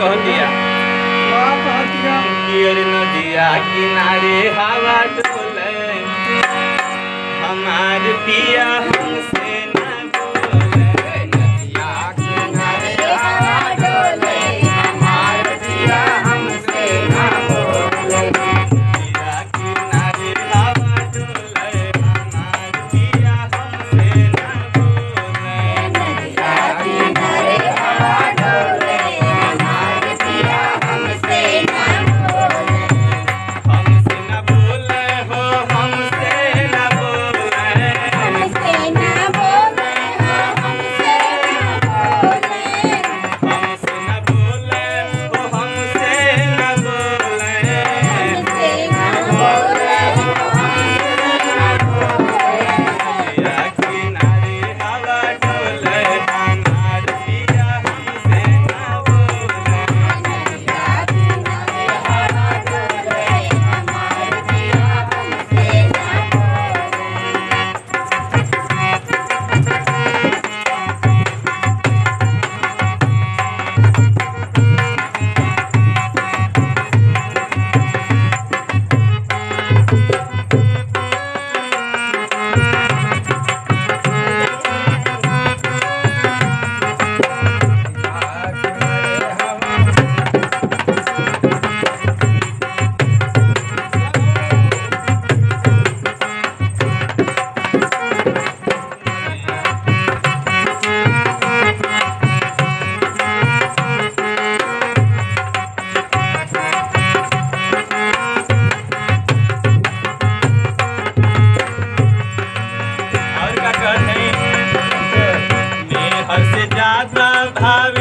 कह दिया कि अरे नदिया किनारे हवा डोले हमार पिया हमसे न बोले नदिया किनारे हवा डोले हमार पिया हमसे न बोले नदिया किनारे हवा डोले हमार पिया हमसे न बोले नदिया किनारे हवा डोले हमार पिया हमसे न बोले हमसे न बोले हो हमसे न बोले हमसे न बोले हो हमसे न बोले हमसे न बोले हो हमसे न बोले हमसे न बोले हो हमसे न बोले नदिया किनारे हवा डोले हमार पिया हमसे न बोले नदिया किनारे हवा डोले हमार पिया हमसे न बोले और का कहते हैं मेहर से ज्यादा भावे